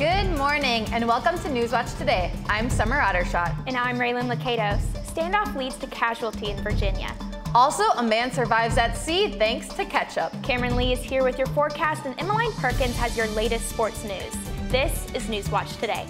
Good morning and welcome to Newswatch Today. I'm Summer Ottershot. And I'm Raylan Lakatos. Standoff leads to casualty in Virginia. Also, a man survives at sea thanks to ketchup. Cameron Lee is here with your forecast and Emmeline Perkins has your latest sports news. This is Newswatch Today.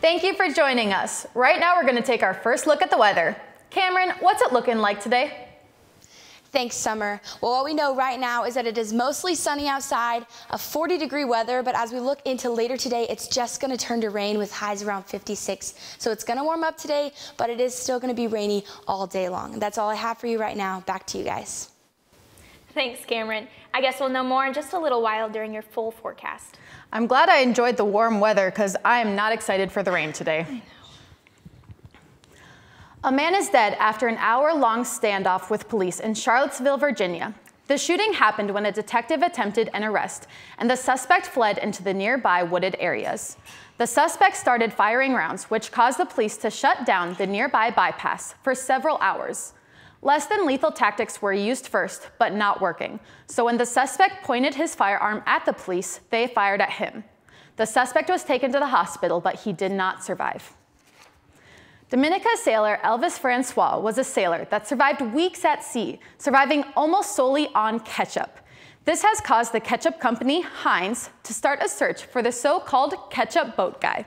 Thank you for joining us. Right now we're going to take our first look at the weather. Cameron, what's it looking like today? Thanks, Summer. Well, what we know right now is that it is mostly sunny outside, a 40-degree weather, but as we look into later today, it's just going to turn to rain with highs around 56. So it's going to warm up today, but it is still going to be rainy all day long. That's all I have for you right now. Back to you guys. Thanks, Cameron. I guess we'll know more in just a little while during your full forecast. I'm glad I enjoyed the warm weather because I am not excited for the rain today. I know. A man is dead after an hour-long standoff with police in Charlottesville, Virginia. The shooting happened when a detective attempted an arrest, and the suspect fled into the nearby wooded areas. The suspect started firing rounds, which caused the police to shut down the nearby bypass for several hours. Less than lethal tactics were used first, but not working. So when the suspect pointed his firearm at the police, they fired at him. The suspect was taken to the hospital, but he did not survive. Dominica sailor Elvis Francois was a sailor that survived weeks at sea, surviving almost solely on ketchup. This has caused the ketchup company, Heinz, to start a search for the so-called ketchup boat guy.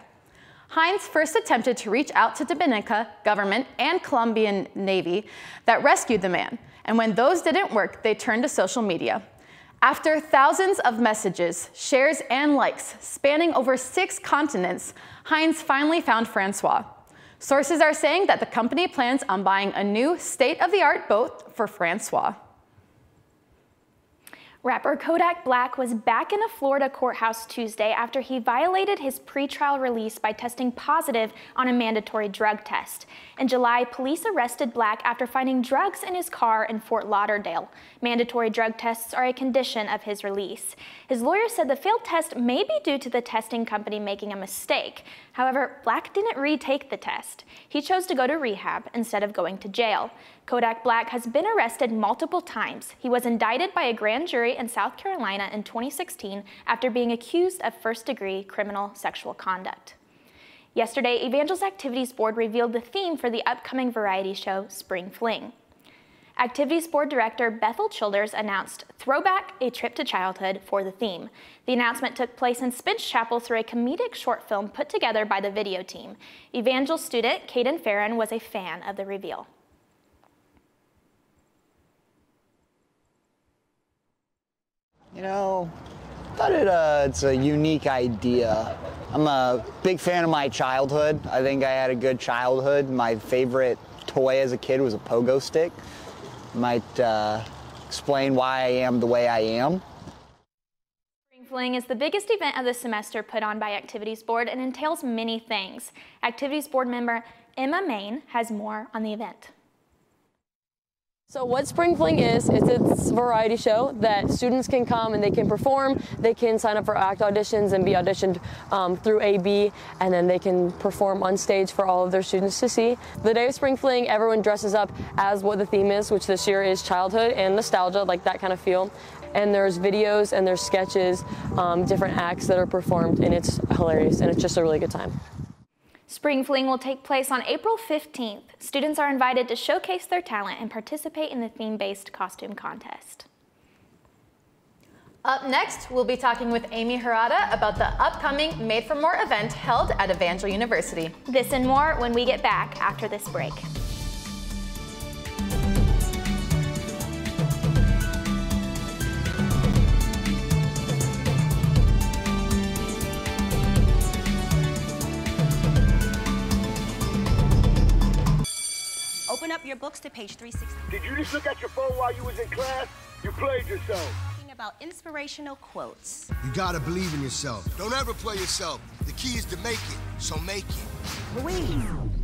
Heinz first attempted to reach out to Dominica government and Colombian Navy that rescued the man, and when those didn't work, they turned to social media. After thousands of messages, shares, and likes spanning over 6 continents, Heinz finally found Francois. Sources are saying that the company plans on buying a new state-of-the-art boat for Francois. Rapper Kodak Black was back in a Florida courthouse Tuesday after he violated his pretrial release by testing positive on a mandatory drug test. In July, police arrested Black after finding drugs in his car in Fort Lauderdale. Mandatory drug tests are a condition of his release. His lawyer said the failed test may be due to the testing company making a mistake. However, Black didn't retake the test. He chose to go to rehab instead of going to jail. Kodak Black has been arrested multiple times. He was indicted by a grand jury in South Carolina in 2016 after being accused of first-degree criminal sexual conduct. Yesterday, Evangel's Activities Board revealed the theme for the upcoming variety show, Spring Fling. Activities Board Director Bethel Childers announced Throwback, a Trip to Childhood for the theme. The announcement took place in Spence Chapel through a comedic short film put together by the video team. Evangel student Caden Farron was a fan of the reveal. You know, I thought it's a unique idea. I'm a big fan of my childhood. I think I had a good childhood. My favorite toy as a kid was a pogo stick. Might explain why I am the way I am. Spring Fling is the biggest event of the semester put on by Activities Board and entails many things. Activities Board member Emma Main has more on the event. So what Spring Fling is it's a variety show that students can come and they can perform. They can sign up for act auditions and be auditioned through AB, and then they can perform on stage for all of their students to see. The day of Spring Fling, everyone dresses up as what the theme is, which this year is childhood and nostalgia, like that kind of feel. And there's videos and there's sketches, different acts that are performed, and it's hilarious, and it's just a really good time. Spring Fling will take place on April 15th. Students are invited to showcase their talent and participate in the theme-based costume contest. Up next, we'll be talking with Amy Harada about the upcoming Made for More event held at Evangel University. This and more when we get back after this break. Open up your books to page 360. Did you just look at your phone while you was in class? You played yourself. about inspirational quotes. You gotta believe in yourself. Don't ever play yourself. The key is to make it, so make it.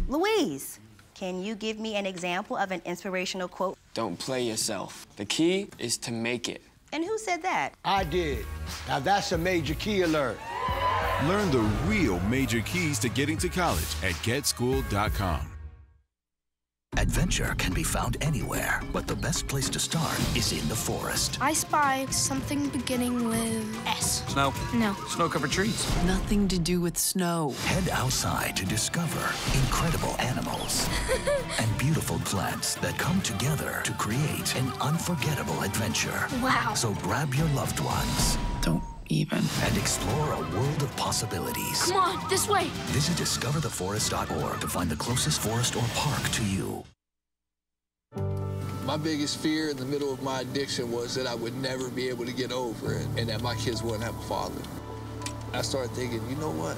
Louise, can you give me an example of an inspirational quote? Don't play yourself. The key is to make it. And who said that? I did. Now that's a major key alert. Learn the real major keys to getting to college at getschool.com. Adventure can be found anywhere, but the best place to start is in the forest. I spy something beginning with S. Snow? No. Snow-covered trees? Nothing to do with snow. Head outside to discover incredible animals and beautiful plants that come together to create an unforgettable adventure. Wow. So grab your loved ones. Don't even. And explore a world of possibilities. Come on, this way. Visit discovertheforest.org to find the closest forest or park to you. My biggest fear in the middle of my addiction was that I would never be able to get over it and that my kids wouldn't have a father. I started thinking, you know what?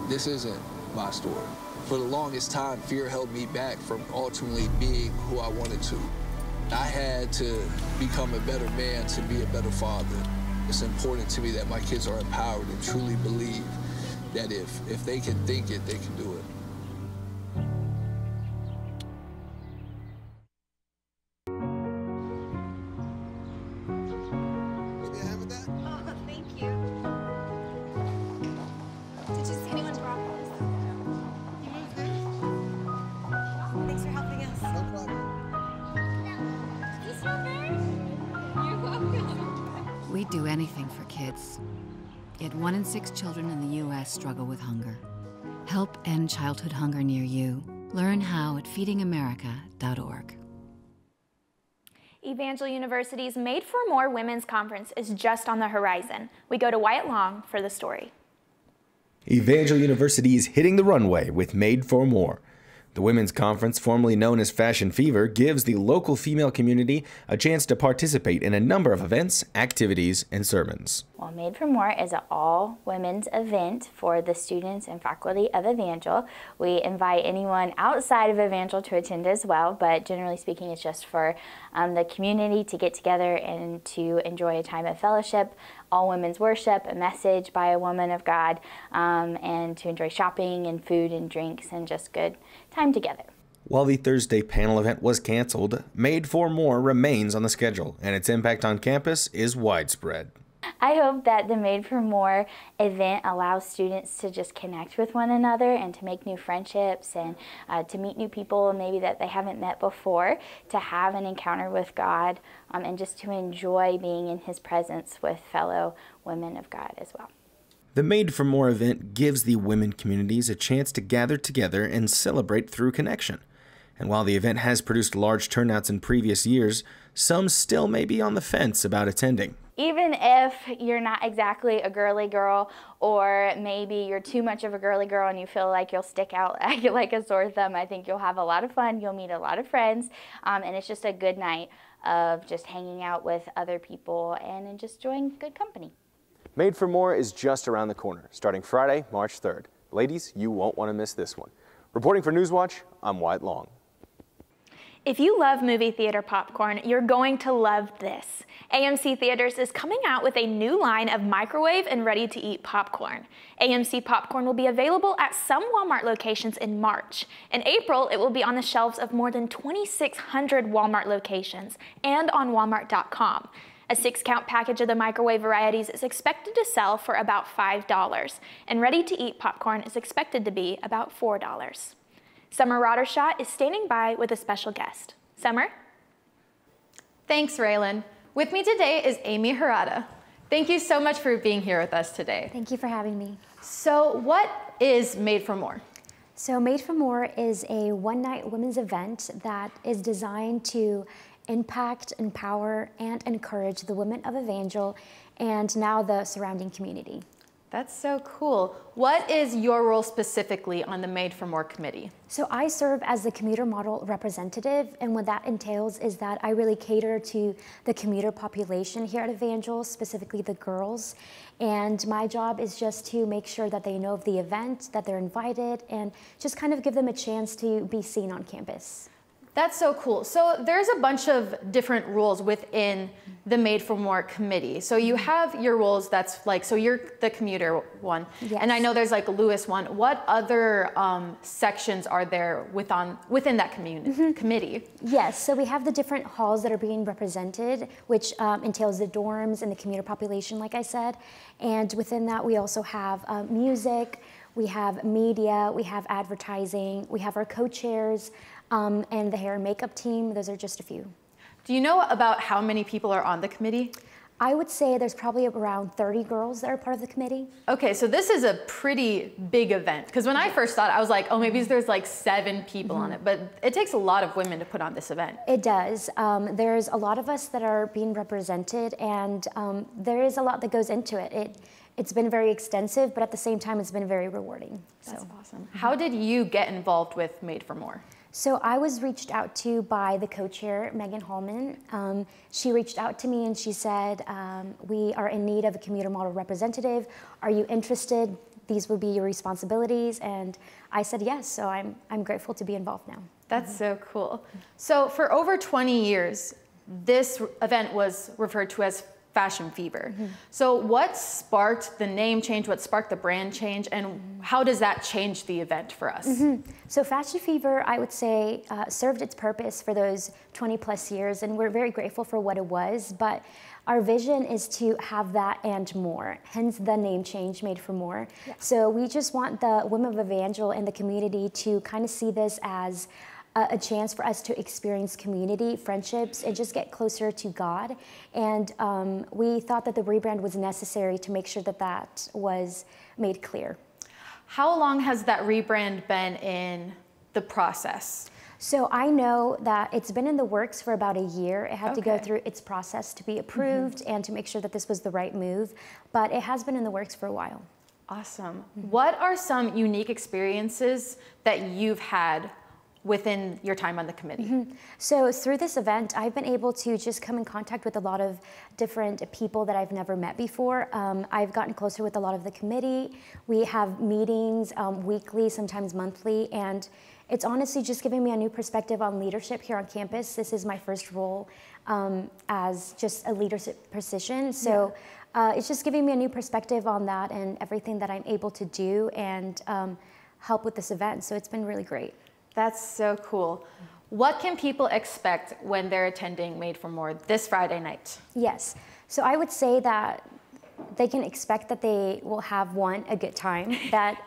This isn't my story. For the longest time, fear held me back from ultimately being who I wanted to. I had to become a better man to be a better father. It's important to me that my kids are empowered and truly believe that if they can think it, they can do it. We'd do anything for kids. Yet 1 in 6 children in the U.S. struggle with hunger. Help end childhood hunger near you. Learn how at feedingamerica.org. Evangel University's Made for More Women's Conference is just on the horizon. We go to Wyatt Long for the story. Evangel University is hitting the runway with Made for More. The women's conference, formerly known as Fashion Fever, gives the local female community a chance to participate in a number of events, activities, and sermons. Well, Made for More is an all-women's event for the students and faculty of Evangel. We invite anyone outside of Evangel to attend as well, but generally speaking, it's just for the community to get together and to enjoy a time of fellowship, all-women's worship, a message by a woman of God, and to enjoy shopping and food and drinks and just good time together. While the Thursday panel event was canceled, Made for More remains on the schedule, and its impact on campus is widespread. I hope that the Made for More event allows students to just connect with one another and to make new friendships and to meet new people maybe that they haven't met before, to have an encounter with God, and just to enjoy being in His presence with fellow women of God as well. The Made for More event gives the women communities a chance to gather together and celebrate through connection. And while the event has produced large turnouts in previous years, some still may be on the fence about attending. Even if you're not exactly a girly girl, or maybe you're too much of a girly girl and you feel like you'll stick out like a sore thumb, I think you'll have a lot of fun, you'll meet a lot of friends, and it's just a good night of just hanging out with other people and just enjoying good company. Made for More is just around the corner, starting Friday, March 3rd. Ladies, you won't want to miss this one. Reporting for Newswatch, I'm Wyatt Long. If you love movie theater popcorn, you're going to love this. AMC Theaters is coming out with a new line of microwave and ready-to-eat popcorn. AMC popcorn will be available at some Walmart locations in March. In April, it will be on the shelves of more than 2,600 Walmart locations and on Walmart.com. A 6-count package of the microwave varieties is expected to sell for about $5, and ready-to-eat popcorn is expected to be about $4. Summer Roddershot is standing by with a special guest. Summer? Thanks, Raylan. With me today is Amy Harada. Thank you so much for being here with us today. Thank you for having me. So what is Made for More? So Made for More is a one-night women's event that is designed to impact, empower, and encourage the women of Evangel and now the surrounding community. That's so cool. What is your role specifically on the Made for More committee? So I serve as the commuter model representative, and what that entails is that I really cater to the commuter population here at Evangel, specifically the girls. And my job is just to make sure that they know of the event, that they're invited, and just kind of give them a chance to be seen on campus. That's so cool. So there's a bunch of different rules within the Made for More committee. So you have your rules that's like, so you're the commuter one. Yes. And I know there's like Lewis one. What other sections are there within that committee? Yes, so we have the different halls that are being represented, which entails the dorms and the commuter population, like I said. And within that, we also have music, we have media, we have advertising, we have our co-chairs, and the hair and makeup team. Those are just a few. Do you know about how many people are on the committee? I would say there's probably around 30 girls that are part of the committee. Okay, so this is a pretty big event. Because when I first thought, I was like, oh, maybe there's like 7 people on it. But it takes a lot of women to put on this event. It does. There's a lot of us that are being represented, and there is a lot that goes into it. It's been very extensive, but at the same time, it's been very rewarding. That's awesome. How did you get involved with Made for More? So I was reached out to by the co-chair, Megan Hallman. She reached out to me and she said, we are in need of a commuter model representative. Are you interested? These would be your responsibilities. And I said yes, so I'm grateful to be involved now. That's so cool. So for over 20 years, this event was referred to as Fashion Fever. So what sparked the name change, what sparked the brand change, and how does that change the event for us? So Fashion Fever, I would say, served its purpose for those 20 plus years, and we're very grateful for what it was, but our vision is to have that and more, hence the name change, Made for More. So we just want the women of Evangel and the community to kind of see this as a chance for us to experience community, friendships, and just get closer to God. And we thought that the rebrand was necessary to make sure that that was made clear. How long has that rebrand been in the process? So I know that it's been in the works for about a year. It had to go through its process to be approved and to make sure that this was the right move, but it has been in the works for a while. Awesome. What are some unique experiences that you've had within your time on the committee? So through this event, I've been able to just come in contact with a lot of different people that I've never met before. I've gotten closer with a lot of the committee. We have meetings weekly, sometimes monthly, and it's honestly just giving me a new perspective on leadership here on campus. This is my first role as just a leadership position. So it's just giving me a new perspective on that and everything that I'm able to do and help with this event. So it's been really great. That's so cool. What can people expect when they're attending Made for More this Friday night? Yes, so I would say that they can expect that they will have, one, a good time, that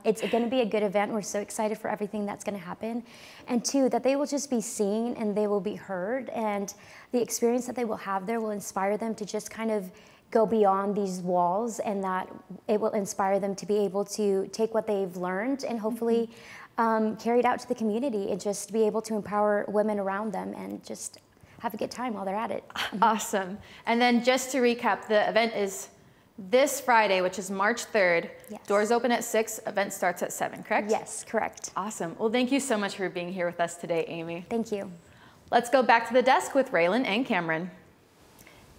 it's going to be a good event. We're so excited for everything that's going to happen. And two, that they will just be seen and they will be heard, and the experience that they will have there will inspire them to just kind of go beyond these walls, and that it will inspire them to be able to take what they've learned and hopefully carry it out to the community and just be able to empower women around them and just have a good time while they're at it. Awesome. And then just to recap, the event is this Friday, which is March 3rd. Yes. Doors open at 6, event starts at 7, correct? Yes, correct. Awesome. Well, thank you so much for being here with us today, Amy. Thank you. Let's go back to the desk with Raylan and Cameron.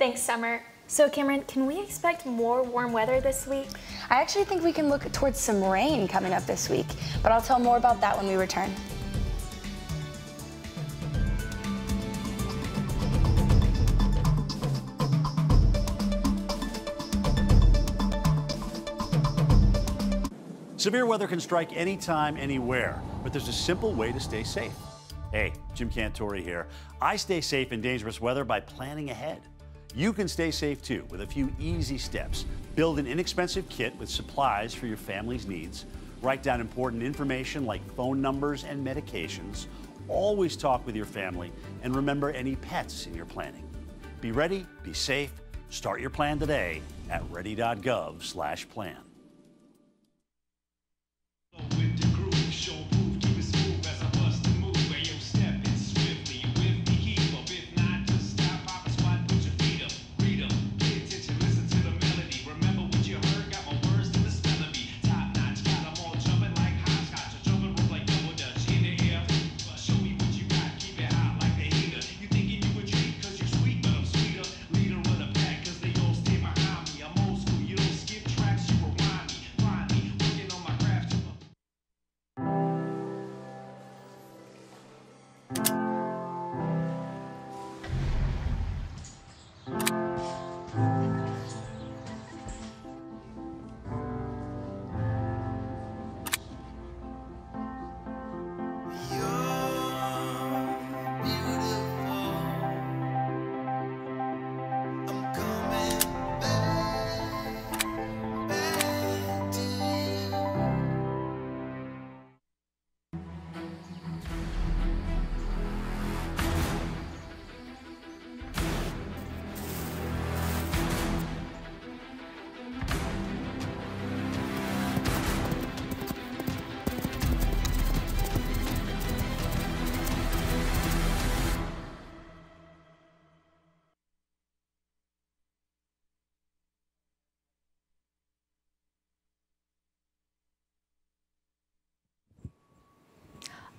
Thanks, Summer. So Cameron, can we expect more warm weather this week? I actually think we can look towards some rain coming up this week, but I'll tell more about that when we return. Severe weather can strike anytime, anywhere, but there's a simple way to stay safe. Hey, Jim Cantori here. I stay safe in dangerous weather by planning ahead. You can stay safe too with a few easy steps. Build an inexpensive kit with supplies for your family's needs. Write down important information like phone numbers and medications. Always talk with your family, and remember any pets in your planning. Be ready, be safe. Start your plan today at ready.gov/plan.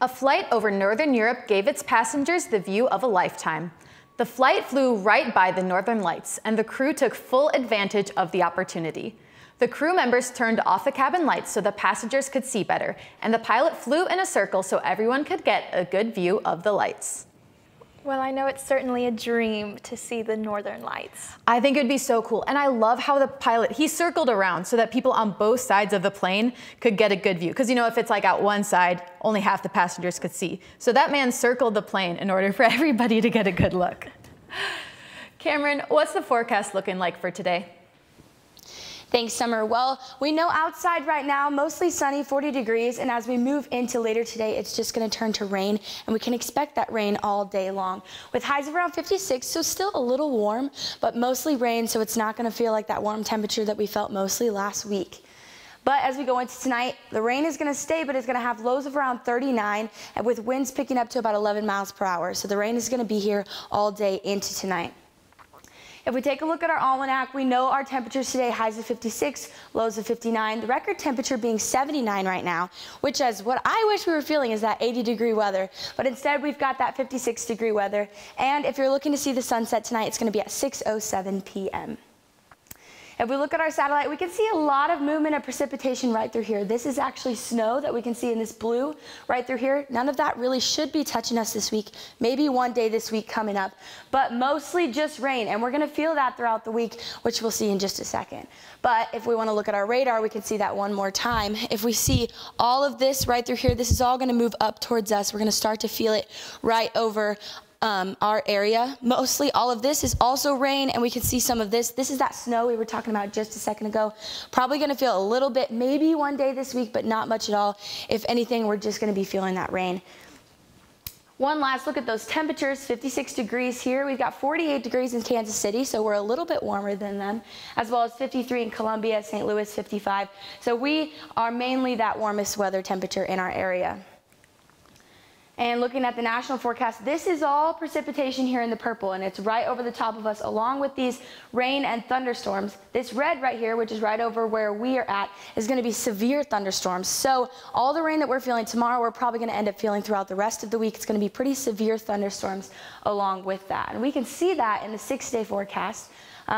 A flight over Northern Europe gave its passengers the view of a lifetime. The flight flew right by the Northern Lights, and the crew took full advantage of the opportunity. The crew members turned off the cabin lights so the passengers could see better, and the pilot flew in a circle so everyone could get a good view of the lights. Well, I know it's certainly a dream to see the Northern Lights. I think it'd be so cool. And I love how the pilot, he circled around so that people on both sides of the plane could get a good view. Because, you know, if it's like out one side, only half the passengers could see. So that man circled the plane in order for everybody to get a good look. Cameron, what's the forecast looking like for today? Thanks, Summer. Well, we know outside right now, mostly sunny, 40 degrees, and as we move into later today, it's just going to turn to rain, and we can expect that rain all day long. With highs of around 56, so still a little warm, but mostly rain, so it's not going to feel like that warm temperature that we felt mostly last week. But as we go into tonight, the rain is going to stay, but it's going to have lows of around 39, and with winds picking up to about 11 miles per hour. So the rain is going to be here all day into tonight. If we take a look at our almanac, we know our temperatures today, highs of 56, lows of 59. The record temperature being 79 right now, which is what I wish we were feeling is that 80-degree weather. But instead, we've got that 56-degree weather. And if you're looking to see the sunset tonight, it's going to be at 6:07 p.m. If we look at our satellite, we can see a lot of movement and precipitation right through here. This is actually snow that we can see in this blue right through here. None of that really should be touching us this week. Maybe one day this week coming up, but mostly just rain. And we're going to feel that throughout the week, which we'll see in just a second. But if we want to look at our radar, we can see that one more time. If we see all of this right through here, this is all going to move up towards us. We're going to start to feel it right over our area. Mostly all of this is also rain, and we can see some of this. This is that snow we were talking about just a second ago. Probably going to feel a little bit, maybe one day this week, but not much at all. If anything, we're just going to be feeling that rain. One last look at those temperatures, 56 degrees here. We've got 48 degrees in Kansas City, so we're a little bit warmer than them, as well as 53 in Columbia, St. Louis, 55. So we are mainly that warmest weather temperature in our area. And looking at the national forecast, this is all precipitation here in the purple, and it's right over the top of us along with these rain and thunderstorms. This red right here, which is right over where we are at, is going to be severe thunderstorms. So all the rain that we're feeling tomorrow, we're probably going to end up feeling throughout the rest of the week. It's going to be pretty severe thunderstorms along with that. And we can see that in the 6-day forecast.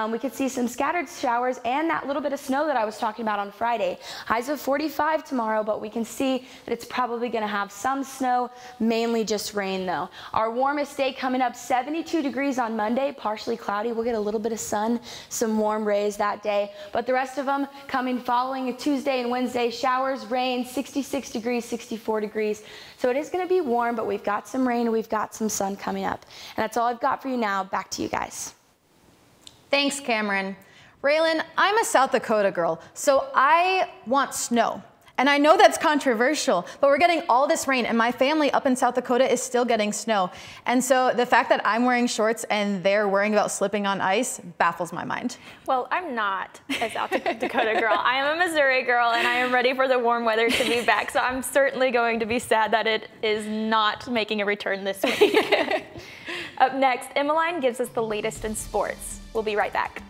We could see some scattered showers and that little bit of snow that I was talking about on Friday. Highs of 45 tomorrow, but we can see that it's probably going to have some snow, mainly just rain though. Our warmest day coming up, 72 degrees on Monday, partially cloudy. We'll get a little bit of sun, some warm rays that day, but the rest of them coming following Tuesday and Wednesday, showers, rain, 66 degrees, 64 degrees. So it is going to be warm, but we've got some rain and we've got some sun coming up. And that's all I've got for you now. Back to you guys. Thanks, Cameron. Raylan, I'm a South Dakota girl, so I want snow. And I know that's controversial, but we're getting all this rain, and my family up in South Dakota is still getting snow. And so the fact that I'm wearing shorts and they're worrying about slipping on ice baffles my mind. Well, I'm not a South Dakota girl. I am a Missouri girl, and I am ready for the warm weather to be back. So I'm certainly going to be sad that it is not making a return this week. Up next, Emmeline gives us the latest in sports. We'll be right back.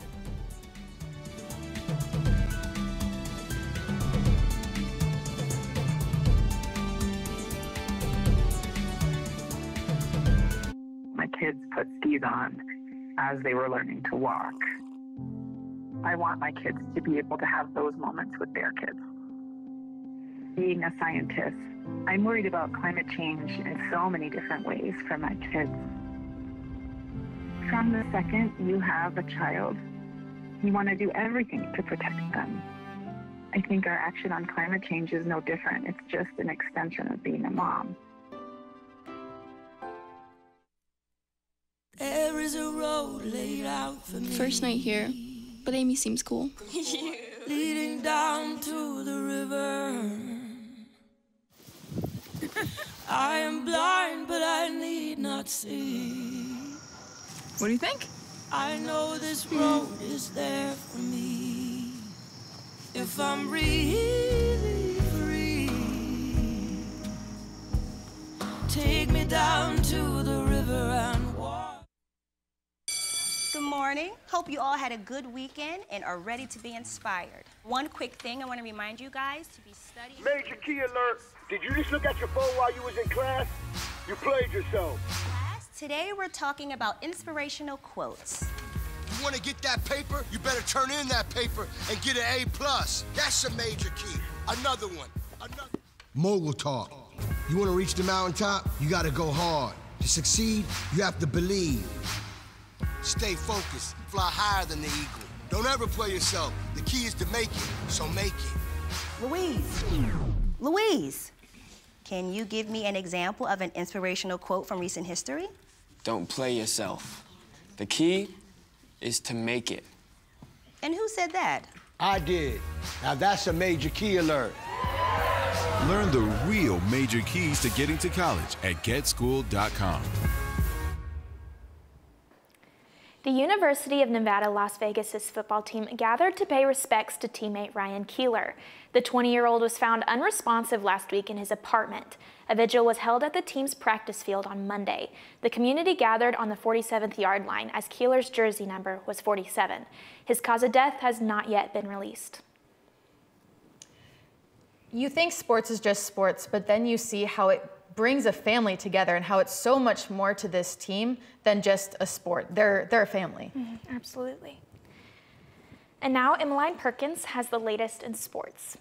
My kids put skis on as they were learning to walk. I want my kids to be able to have those moments with their kids. Being a scientist, I'm worried about climate change in so many different ways for my kids. From the second you have a child, you want to do everything to protect them. I think our action on climate change is no different. It's just an extension of being a mom. There is a road laid out for me. First night here, but Amy seems cool. Leading down to the river. I am blind, but I need not see. What do you think? I know this road is there for me. If I'm really free, take me down to the river and walk. Good morning. morning. Hope you all had a good weekend and are ready to be inspired. One quick thing I want to remind you guys to be studying. Major key alert. Did you just look at your phone while you was in class? You played yourself. Class, today we're talking about inspirational quotes. You want to get that paper? You better turn in that paper and get an A+. That's a major key. Another one. Mogul talk. You want to reach the mountaintop? You got to go hard. To succeed, you have to believe. Stay focused. Fly higher than the eagle. Don't ever play yourself. The key is to make it, so make it. Louise, can you give me an example of an inspirational quote from recent history? Don't play yourself. The key is to make it. And who said that? I did. Now that's a major key alert. Learn the real major keys to getting to college at getschool.com. The University of Nevada, Las Vegas' football team gathered to pay respects to teammate Ryan Keeler. The 20-year-old was found unresponsive last week in his apartment. A vigil was held at the team's practice field on Monday. The community gathered on the 47th yard line as Keeler's jersey number was 47. His cause of death has not yet been released. You think sports is just sports, but then you see how it brings a family together and how it's so much more to this team than just a sport. They're a family. Absolutely. And now Emmeline Perkins has the latest in sports.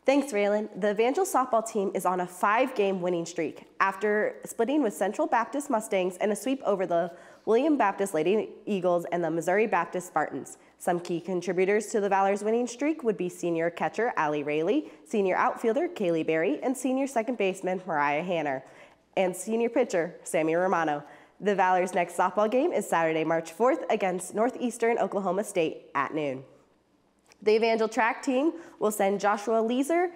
Thanks, Raylan. The Evangel softball team is on a 5-game winning streak after splitting with Central Baptist Mustangs and a sweep over the William Baptist Lady Eagles and the Missouri Baptist Spartans. Some key contributors to the Valor's winning streak would be senior catcher Allie Rayleigh, senior outfielder Kaylee Berry, and senior second baseman Mariah Hanner, and senior pitcher Sammy Romano. The Valor's next softball game is Saturday, March 4th against Northeastern Oklahoma State at noon. The Evangel track team will send Joshua Leeser,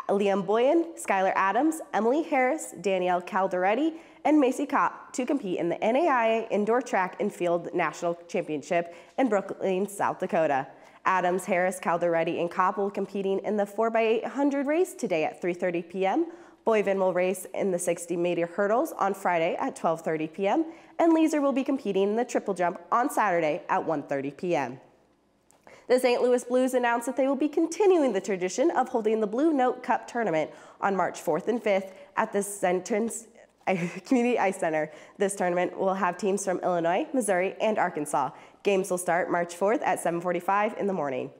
Liam Boyan, Skylar Adams, Emily Harris, Danielle Calderetti, and Macy Kopp to compete in the NAIA Indoor Track and Field National Championship in Brooklyn, South Dakota. Adams, Harris, Calderetti, and Kopp will be competing in the 4x800 race today at 3:30 p.m. Boyven will race in the 60-meter hurdles on Friday at 12:30 p.m. And Leeser will be competing in the triple jump on Saturday at 1:30 p.m. The St. Louis Blues announced that they will be continuing the tradition of holding the Blue Note Cup tournament on March 4th and 5th at the Community Ice Center. This tournament will have teams from Illinois, Missouri, and Arkansas. Games will start March 4th at 7:45 in the morning.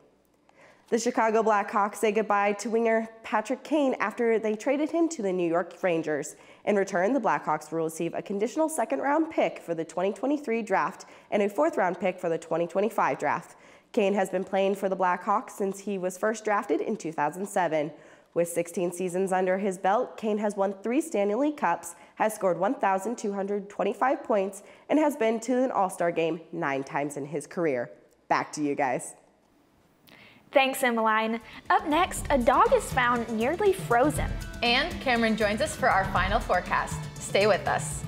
The Chicago Blackhawks say goodbye to winger Patrick Kane after they traded him to the New York Rangers. In return, the Blackhawks will receive a conditional second-round pick for the 2023 draft and a fourth-round pick for the 2025 draft. Kane has been playing for the Blackhawks since he was first drafted in 2007. With 16 seasons under his belt, Kane has won 3 Stanley League Cups, has scored 1,225 points, and has been to an All-Star game 9 times in his career. Back to you guys. Thanks, Emmeline. Up next, a dog is found nearly frozen. And Cameron joins us for our final forecast. Stay with us.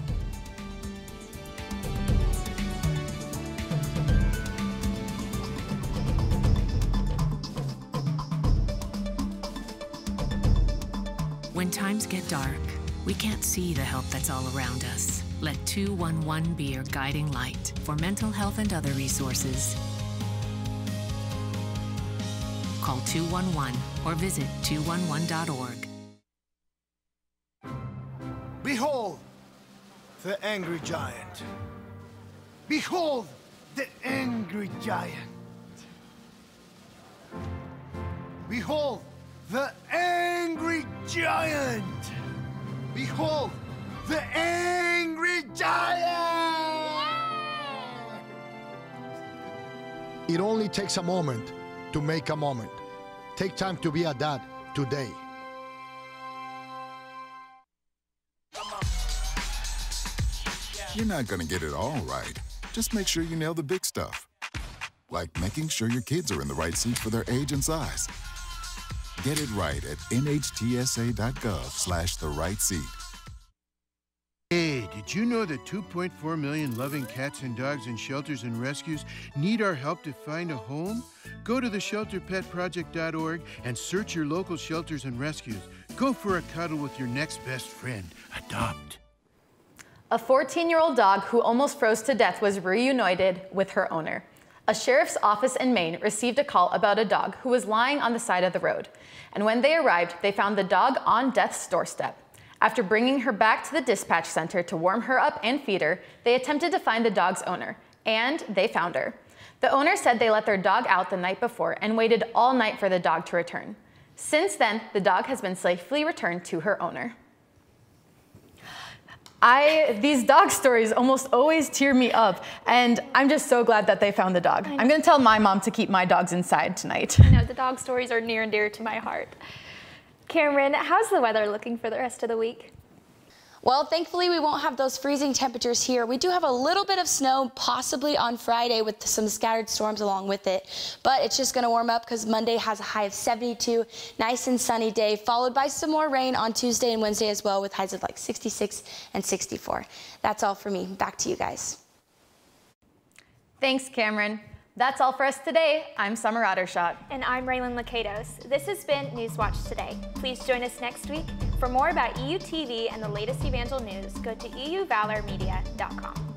When times get dark, we can't see the help that's all around us. Let 211 be your guiding light for mental health and other resources. Call 211 or visit 211.org. Behold, the angry giant. Behold, the angry giant. Behold, the angry giant. Behold, the angry giant. It only takes a moment to make a moment. Take time to be a dad today. You're not gonna get it all right. Just make sure you nail the big stuff. Like making sure your kids are in the right seat for their age and size. Get it right at nhtsa.gov/the-right-seat. Hey, did you know that 2.4 million loving cats and dogs in shelters and rescues need our help to find a home? Go to theshelterpetproject.org and search your local shelters and rescues. Go for a cuddle with your next best friend. Adopt. A 14-year-old dog who almost froze to death was reunited with her owner. A sheriff's office in Maine received a call about a dog who was lying on the side of the road. And when they arrived, they found the dog on death's doorstep. After bringing her back to the dispatch center to warm her up and feed her, they attempted to find the dog's owner, and they found her. The owner said they let their dog out the night before and waited all night for the dog to return. Since then, the dog has been safely returned to her owner. These dog stories almost always tear me up, and I'm just so glad that they found the dog. I'm gonna tell my mom to keep my dogs inside tonight. I know, the dog stories are near and dear to my heart. Cameron, how's the weather looking for the rest of the week? Well, thankfully we won't have those freezing temperatures here. We do have a little bit of snow possibly on Friday with some scattered storms along with it, but it's just gonna warm up because Monday has a high of 72, nice and sunny day, followed by some more rain on Tuesday and Wednesday as well with highs of like 66 and 64. That's all for me. Back to you guys. Thanks, Cameron. That's all for us today. I'm Summer Ottershot. And I'm Raylan Lakatos. This has been Newswatch Today. Please join us next week. For more about EU TV and the latest Evangel news, go to euvalormedia.com.